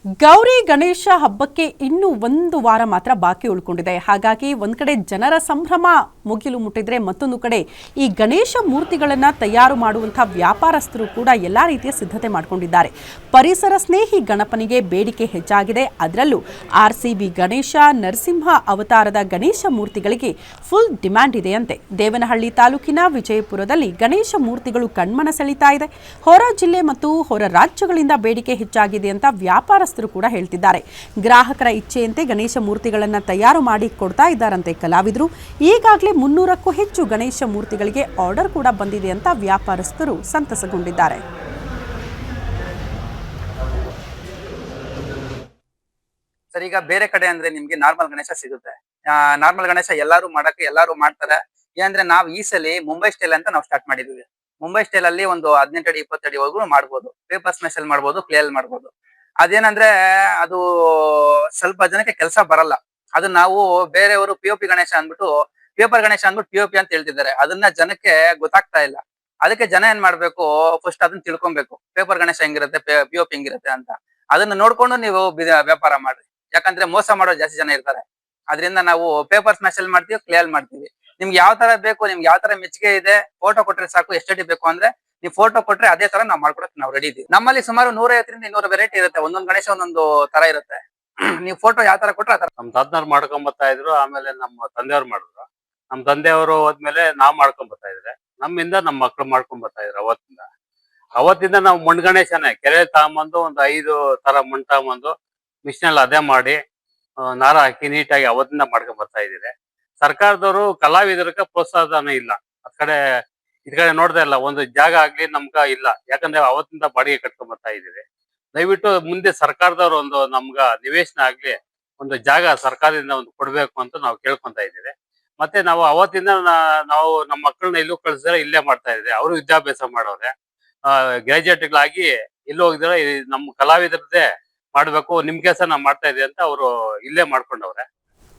ಗೌರಿ ಗಣೇಶ ಹಬ್ಬಕ್ಕೆ ಇನ್ನೂ ಒಂದು ವಾರ ಮಾತ್ರ ಬಾಕಿ ಉಳ್ಕೊಂಡಿದೆ. ಹಾಗಾಗಿ ಒಂದ್ ಕಡೆ ಜನರ ಸಂಭ್ರಮ ಮುಗಿಲು ಮುಟ್ಟಿದ್ರೆ ಮತ್ತೊಂದು ಕಡೆ ಈ ಗಣೇಶ ಮೂರ್ತಿಗಳನ್ನು ತಯಾರು ಮಾಡುವಂತಹ ವ್ಯಾಪಾರಸ್ಥರು ಕೂಡ ಎಲ್ಲಾ ರೀತಿಯ ಸಿದ್ಧತೆ ಮಾಡಿಕೊಂಡಿದ್ದಾರೆ. ಪರಿಸರ ಸ್ನೇಹಿ ಗಣಪನಿಗೆ ಬೇಡಿಕೆ ಹೆಚ್ಚಾಗಿದೆ. ಅದರಲ್ಲೂ ಆರ್ಸಿಬಿ ಗಣೇಶ, ನರಸಿಂಹ ಅವತಾರದ ಗಣೇಶ ಮೂರ್ತಿಗಳಿಗೆ ಫುಲ್ ಡಿಮ್ಯಾಂಡ್ ಇದೆಯಂತೆ. ದೇವನಹಳ್ಳಿ ತಾಲೂಕಿನ ವಿಜಯಪುರದಲ್ಲಿ ಗಣೇಶ ಮೂರ್ತಿಗಳು ಕಣ್ಮನ ಸೆಳೀತಾ ಇದೆ. ಹೊರ ಜಿಲ್ಲೆ ಮತ್ತು ಹೊರ ರಾಜ್ಯಗಳಿಂದ ಬೇಡಿಕೆ ಹೆಚ್ಚಾಗಿದೆ ಅಂತ ವ್ಯಾಪಾರಸ್ಥರು ಕೂಡ ಹೇಳ್ತಿದ್ದಾರೆ. ಗ್ರಾಹಕರ ಇಚ್ಛೆಯಂತೆ ಗಣೇಶ ಮೂರ್ತಿಗಳನ್ನು ತಯಾರು ಮಾಡಿ ಕೊಡ್ತಾ ಇದ್ದಾರಂತೆ ಕಲಾವಿದರು. ಈಗಾಗಲೇ 300ಕ್ಕೂ ಹೆಚ್ಚು ಗಣೇಶ ಮೂರ್ತಿಗಳಿಗೆ ಆರ್ಡರ್ ಕೂಡ ಬಂದಿದೆ ಅಂತ ವ್ಯಾಪಾರಸ್ಥರು ಸಂತಸಗೊಂಡಿದ್ದಾರೆ. ಸರ್, ಈಗ ಬೇರೆ ಕಡೆ ಅಂದ್ರೆ ನಿಮ್ಗೆ ನಾರ್ಮಲ್ ಗಣೇಶ ಸಿಗುತ್ತೆ. ನಾರ್ಮಲ್ ಗಣೇಶ ಎಲ್ಲಾರು ಮಾಡ್ತಾರೆ. ಏನಂದ್ರೆ ನಾವು ಈ ಸಲ ಮುಂಬೈ ಸ್ಟೈಲ್ ಅಂತ ನಾವು ಸ್ಟಾರ್ಟ್ ಮಾಡಿದೀವಿ. ಮುಂಬೈ ಸ್ಟೈಲ್ ಅಲ್ಲಿ ಒಂದು 18 ಅಡಿ 20 ಅಡಿವರೆಗೂ ಮಾಡ್ಬೋದು. ಪೇಪರ್ ಸ್ಮೆಷಲ್ ಮಾಡ್ಬೋದು, ಕ್ಲೇ ಅಲ್ಲಿ ಮಾಡ್ಬೋದು. ಅದೇನಂದ್ರೆ ಅದು ಸ್ವಲ್ಪ ಜನಕ್ಕೆ ಕೆಲಸ ಬರಲ್ಲ. ಅದು ನಾವು ಬೇರೆಯವರು ಪಿಒಪಿ ಗಣೇಶ ಅಂದ್ಬಿಟ್ಟು ಪೇಪರ್ ಗಣೇಶ ಅಂದ್ಬಿಟ್ಟು ಪಿಒಪಿ ಅಂತ ಹೇಳ್ತಿದ್ದಾರೆ. ಅದನ್ನ ಜನಕ್ಕೆ ಗೊತ್ತಾಗ್ತಾ ಇಲ್ಲ. ಅದಕ್ಕೆ ಜನ ಏನ್ ಮಾಡ್ಬೇಕು, ಫಸ್ಟ್ ಅದನ್ನ ತಿಳ್ಕೊಬೇಕು, ಪೇಪರ್ ಗಣೇಶ ಹೆಂಗಿರುತ್ತೆ, ಪಿಒಪಿ ಹೆಂಗಿರುತ್ತೆ ಅಂತ. ಅದನ್ನ ನೋಡ್ಕೊಂಡು ನೀವು ವ್ಯಾಪಾರ ಮಾಡ್ರಿ. ಯಾಕಂದ್ರೆ ಮೋಸ ಮಾಡೋ ಜಾಸ್ತಿ ಜನ ಇರ್ತಾರೆ. ಅದರಿಂದ ನಾವು ಪೇಪರ್ ಸ್ಮೆಷಲ್ ಮಾಡ್ತೀವಿ, ಕ್ಲೇ ಅಲ್ಲಿ ಮಾಡ್ತೀವಿ. ನಿಮ್ಗೆ ಯಾವ ತರ ಬೇಕು, ನಿಮ್ಗೆ ಯಾವ ತರ ಮೆಚ್ಚುಗೆ ಇದೆ, ಫೋಟೋ ಕೊಟ್ರೆ ಸಾಕು. ಎಷ್ಟಡಿ ಬೇಕು ಅಂದ್ರೆ ನೀವು ಫೋಟೋ ಕೊಟ್ರೆ ಅದೇ ತರ ನಾವು ಮಾಡ್ಕೊಡಕ್ ನಾವು ರೆಡಿ ಇದೀವಿ. ನಮ್ಮಲ್ಲಿ ಸುಮಾರು 150ರಿಂದ 200 ವೆರೈಟಿ ಇರುತ್ತೆ. ಒಂದೊಂದು ಗಣೇಶ ಒಂದೊಂದು ತರ ಇರುತ್ತೆ. ನೀವು ಫೋಟೋ ಯಾವ ತರ ಕೊಟ್ರೆ ಆ ತರ. ನಮ್ ತಾತನವ್ರು ಮಾಡ್ಕೊಂಡ್ ಬರ್ತಾ ಇದ್ರು, ಆಮೇಲೆ ನಮ್ಮ ತಂದೆಯವ್ರು ಮಾಡಿದ್ರು. ನಮ್ ತಂದೆಯವರು ಹೋದ್ಮೇಲೆ ನಾವ್ ಮಾಡ್ಕೊಂಡ್ ಬರ್ತಾ ಇದ್ರೆ, ನಮ್ಮಿಂದ ನಮ್ಮ ಮಕ್ಳು ಮಾಡ್ಕೊಂಡ್ ಬರ್ತಾ ಇದ್ರು. ಅವತ್ತಿಂದ ನಾವು ಮಣ್ ಗಣೇಶನೇ ಕೆರೆ ತಗೊಂಬಂದು ಒಂದು 5 ತರ ಮಣ್ ತಗೊಂಬಂದು ಮಿಷಿನಲ್ಲಿ ಅದೇ ಮಾಡಿ ನಾರ ಹಾಕಿ ನೀಟಾಗಿ ಅವತ್ತಿಂದ ಮಾಡ್ಕೊಂಡ್ ಬರ್ತಾ ಇದ್ದೀರಿ. ಸರ್ಕಾರದವರು ಕಲಾವಿದರಿಗೆ ಪ್ರೋತ್ಸಾಹನ ಇಲ್ಲ. ಇದ್ ಕಡೆ ನೋಡ್ತಾ ಇಲ್ಲ, ಒಂದು ಜಾಗ ಆಗ್ಲಿ ನಮ್ಗ ಇಲ್ಲ. ಯಾಕಂದ್ರೆ ಅವತ್ತಿಂದ ಬಾಡಿಗೆ ಕಟ್ಕೊಂಡ್ ಬರ್ತಾ ಇದ್ದೀರಿ. ದಯವಿಟ್ಟು ಮುಂದೆ ಸರ್ಕಾರದವ್ರು ಒಂದು ನಮ್ಗ ನಿವೇಶನ ಆಗ್ಲಿ, ಒಂದು ಜಾಗ ಸರ್ಕಾರದಿಂದ ಒಂದು ಕೊಡ್ಬೇಕು ಅಂತ ನಾವು ಕೇಳ್ಕೊಂತ ಇದ್ದೀವಿ. ಮತ್ತೆ ನಾವು ಅವತ್ತಿಂದ ನಾವು ನಮ್ಮ ಮಕ್ಕಳನ್ನ ಇಲ್ಲೂ ಕಳ್ಸಿದ್ರೆ ಇಲ್ಲೇ ಮಾಡ್ತಾ ಇದ್ದೀವಿ. ಅವರು ವಿದ್ಯಾಭ್ಯಾಸ ಮಾಡೋರೆ, ಗ್ರಾಜುಯೇಟ್ಗಳಾಗಿ ಎಲ್ಲೂ ಹೋಗಿದ್ರೆ ನಮ್ಮ ಕಲಾವಿದರದ್ದೇ ಮಾಡ್ಬೇಕು, ನಿಮ್ ಕೆಲಸ ನಾವ್ ಮಾಡ್ತಾ ಇದೀವಿ ಅಂತ ಅವರು ಇಲ್ಲೇ ಮಾಡ್ಕೊಂಡವ್ರೆ.